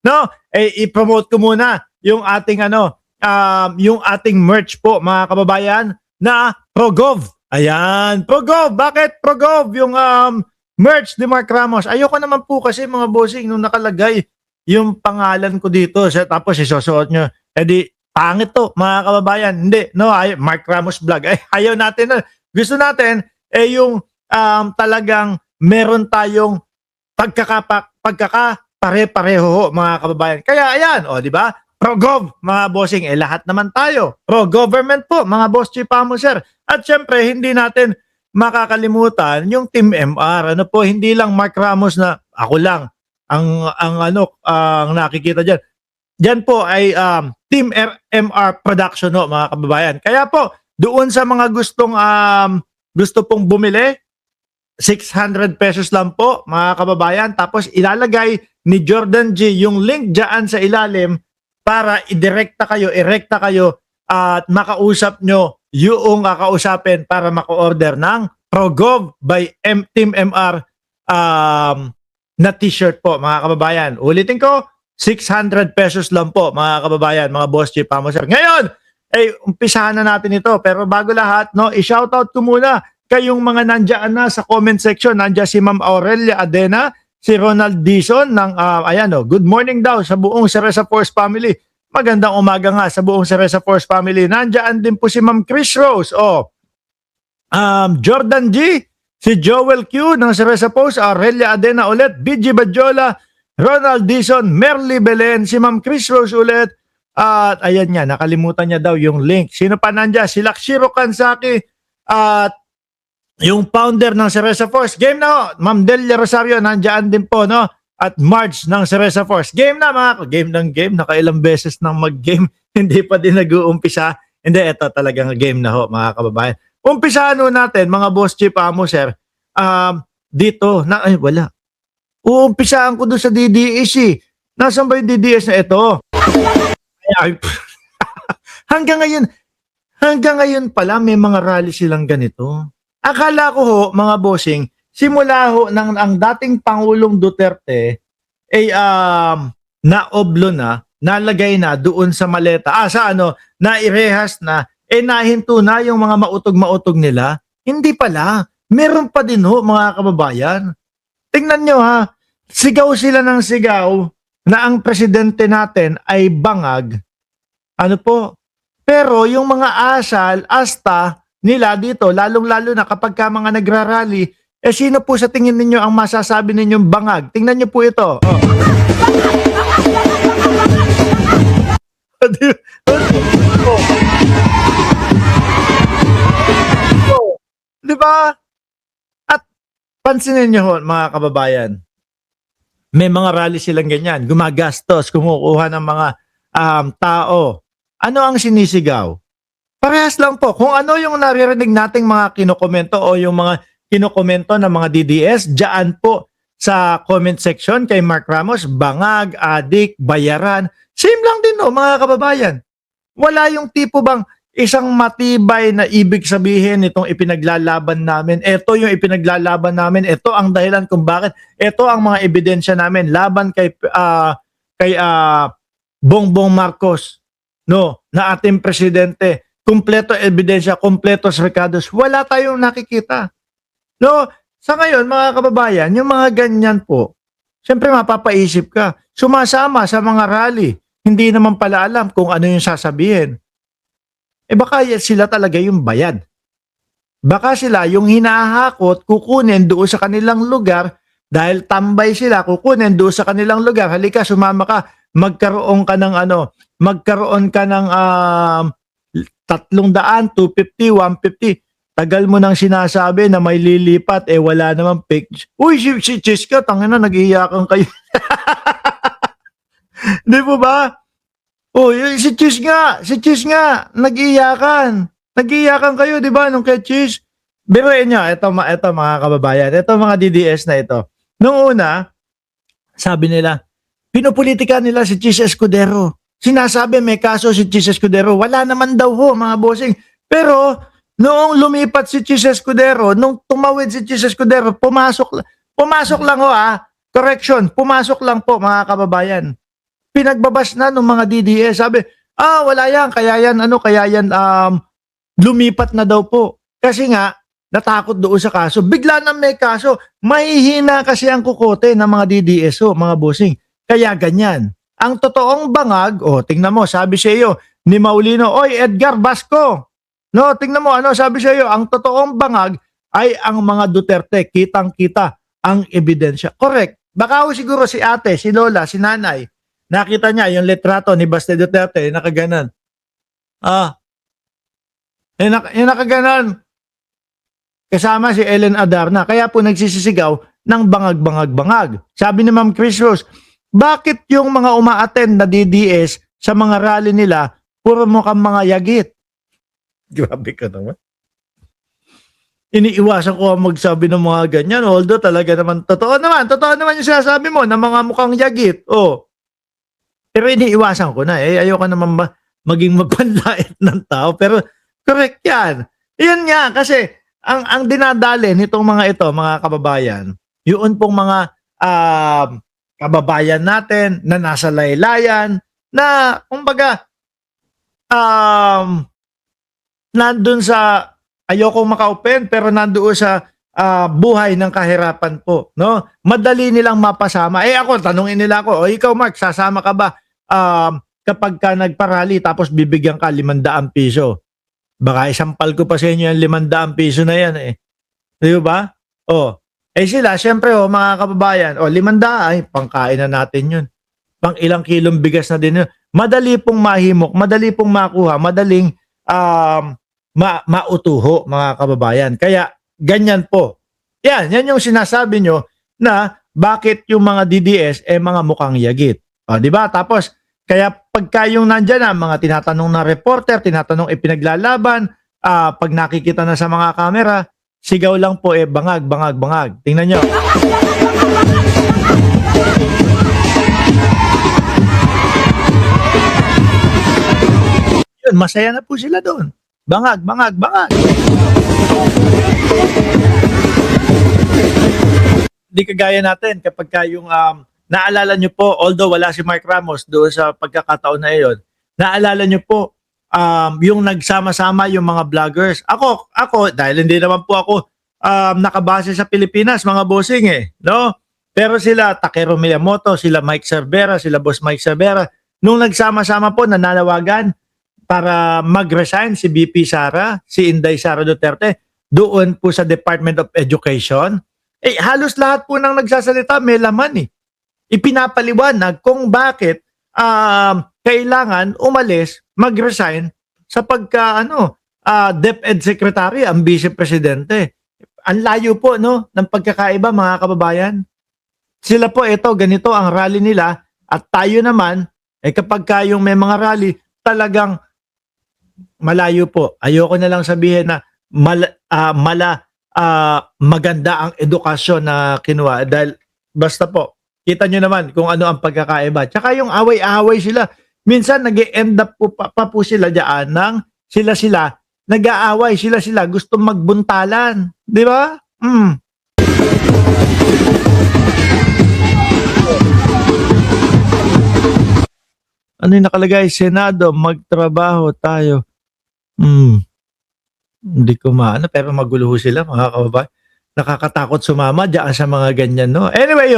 no? I-promote ko muna yung ating yung ating merch po mga kababayan na ProGov. Ayan, ProGov. Bakit ProGov yung merch ni Mark Ramos? Ayoko naman po kasi mga bossing nung nakalagay yung pangalan ko dito tapos isusuot nyo. Di pangit to mga kababayan. Hindi, no, Mark Ramos Vlog. Ayaw natin. Gusto natin yung talagang meron tayong pagkakapare-pareho mga kababayan. Kaya ayan, di ba? Pro-gov, mga bossing, lahat naman tayo. Pro-government po, mga boss chief mo, sir. At syempre, hindi natin makakalimutan yung Team MR. Ano po, hindi lang Mark Ramos na ako lang ang nakikita diyan. Diyan po ay Team MR production no, mga kababayan. Kaya po, doon sa mga gusto pong bumili, 600 pesos lang po mga kababayan. Tapos ilalagay ni Jordan G yung link dyan sa ilalim para irekta kayo at makausap nyo yung kakausapin para maka-order ng ProGov by Team MR na t-shirt po mga kababayan. Ulitin ko, 600 pesos lang po mga kababayan, mga boss chief mo sir. Ngayon, umpisahan na natin ito. Pero bago lahat, no, i-shoutout ko muna kayong mga nandiyan na sa comment section. Nandiyan si Ma'am Aurelia Adena, si Ronald Dizon ng good morning daw sa buong Cereza Force family. Magandang umaga nga sa buong Cereza Force family. Nandiyan din po si Ma'am Chris Rose, Jordan G, si Joel Q ng Cereza Force, Aurelia Adena ulit, BG Badjola, Ronald Dizon, Merly Belen, si Ma'am Chris Rose ulit. At ayan niya, nakalimutan niya daw yung link. Sino pa nandiyan? Si Lakshiro Kansaki at yung founder ng Cereza Force. Game na ho. Ma'am Delia Rosario, nandiyan din po, no? At Marge ng Cereza Force. Game na mga game ng game. Nakailang beses nang mag-game. Hindi pa din nag-uumpisa. Hindi, ito talagang game na ho, mga kababayan. Umpisahan ho natin, mga boss chief mo, sir. Dito, wala. Uumpisahan ko doon sa DDS eh. Nasaan ba yung DDS na ito? hanggang ngayon pala may mga rally silang ganito. Akala ko ho, mga bossing, simula ho ang dating Pangulong Duterte ay naoblo na, nalagay na doon sa maleta. Nairehas na, nahinto na yung mga mautog-mautog nila. Hindi pala. Meron pa din ho, mga kababayan. Tingnan nyo ha, sigaw sila ng sigaw na ang presidente natin ay bangag. Ano po? Pero yung mga asta nila dito, lalong-lalo na kapag ka mga nagrarally, sino po sa tingin ninyo ang masasabi ninyong bangag? Tingnan nyo po ito. Di ba? At pansinin nyo mga kababayan, may mga rally silang ganyan, gumagastos, kumukuha ng mga tao. Ano ang sinisigaw? Parehas lang po. Kung ano yung naririnig nating mga kinokomento o yung mga kinokomento ng mga DDS, dyan po sa comment section kay Mark Ramos, bangag, adik, bayaran. Same lang din mga kababayan. Wala yung tipo bang isang matibay na ibig sabihin itong ipinaglalaban namin. Ito yung ipinaglalaban namin. Ito ang dahilan kung bakit. Ito ang mga ebidensya namin laban kay Bongbong Marcos, no, na ating presidente. Kumpleto ebidensya, kumpletos recados. Wala tayong nakikita. No, sa ngayon mga kababayan, yung mga ganyan po, siyempre mapapaisip ka. Sumasama sa mga rally, hindi naman pala alam kung ano yung sasabihin. Baka sila talaga yung bayad. Baka sila yung hinahakot, kukunin doon sa kanilang lugar, dahil tambay sila, kukunin doon sa kanilang lugar. Halika, sumama ka, magkaroon ka ng 300, 250, 150. Tagal mo nang sinasabi na may lilipat, wala naman fake. Uy, si Chiska, tangina, nag-iiyakan kayo. Di po ba? Uy, si Chis nga, nag-iiyakan. Nag-iiyakan kayo, di ba, nung kay Chis? Biruin nyo, ito mga kababayan, ito mga DDS na ito. Nung una, sabi nila, pinupolitika nila si Chis Escudero. Sinasabi may kaso si Chis Escudero. Wala naman daw ho, mga bossing. Pero, noong lumipat si Chis Escudero, nung tumawid si Chis Escudero, pumasok lang ho Correction, pumasok lang po mga kababayan. pinagbabas na ng mga DDS. Sabi, wala yan, kaya yan, lumipat na daw po. Kasi nga, natakot doon sa kaso. Bigla na may kaso. Mahihina kasi ang kukote ng mga DDS, mga bossing. Kaya ganyan. Ang totoong bangag, tingnan mo, sabi sa iyo ni Maulino, oy, Edgar Basco. No, tingnan mo, ano sabi sa iyo, ang totoong bangag ay ang mga Duterte. Kitang-kita ang ebidensya. Correct. Baka siguro si ate, si lola, si nanay, nakita niya yung litrato ni Baste Duterte, nakaganan. Yung nakaganan. Kasama si Ellen Adarna. Kaya po nagsisisigaw ng bangag-bangag-bangag. Sabi ni Ma'am Chris Rose, bakit yung mga umaattend na DDS sa mga rally nila, puro mukhang mga yagit? Grabe ka naman. Iniiwasan ko magsabi ng mga ganyan. Although talaga naman, totoo naman yung sinasabi mo na mga mukhang yagit. Pero iniiwasan ko na. Ayoko naman maging magpanlait ng tao. Pero correct yan. Yan nga, kasi ang dinadali nitong mga ito, mga kababayan, yun pong mga kababayan natin na nasa laylayan, na kumbaga nandun sa, ayokong maka-open, pero nandoon sa buhay ng kahirapan po, no? Madali nilang mapasama. Ako, tanungin nila ako, ikaw Mark, sasama ka ba kapag ka nagparally tapos bibigyan ka 500 piso? Baka isampal ko pa sa inyo yung 500 piso na yan eh. Di ba? Sila, syempre mga kababayan, 500, ay, pangkain na natin yun. Pang ilang kilong bigas na din yun. Madali pong mahimok, madali pong makuha, madaling mautuho, mga kababayan. Kaya, ganyan po. Yan yung sinasabi nyo na bakit yung mga DDS mga mukhang yagit. Di ba? Tapos, kaya pagka yung nandyan na, mga tinatanong na reporter, tinatanong ipinaglalaban, pag nakikita na sa mga kamera, sigaw lang po bangag, bangag, bangag. Tingnan nyo. Yun, masaya na po sila doon. Bangag, bangag, bangag. Hindi kagaya natin kapag yung naalala nyo po, although wala si Mark Ramos doon sa pagkakataon na iyon, naalala nyo po yung nagsama-sama yung mga vloggers. Ako, dahil hindi naman po ako nakabase sa Pilipinas, mga bossing no? Pero sila, Takeru Miyamoto, sila Mike Cervera, sila Boss Mike Cervera, nung nagsama-sama po, nananawagan para mag-resign si BP Sara, si Inday Sara Duterte, doon po sa Department of Education. Halos lahat po nang nagsasalita may laman ipinapaliwanag kung bakit kailangan umalis, mag-resign sa pagka DepEd Secretary ang Vice Presidente. Ang layo po ng pagkakaiba, mga kababayan. Sila po ganito ang rally nila at tayo naman kapag yung may mga rally talagang malayo po. Ayoko na lang sabihin na maganda ang edukasyon na kinuha dahil basta po kita nyo naman kung ano ang pagkakaiba. Tsaka yung away-away sila. Minsan nag-end up pa po sila dyan ng sila-sila. Nag-aaway sila-sila. Gustong magbuntalan. Di ba? Ano yung nakalagay? Senado, magtrabaho tayo. Hindi ko maano pero magulo sila, mga kababayan. Nakakatakot sumama dyan sa mga ganyan, no? Anyway,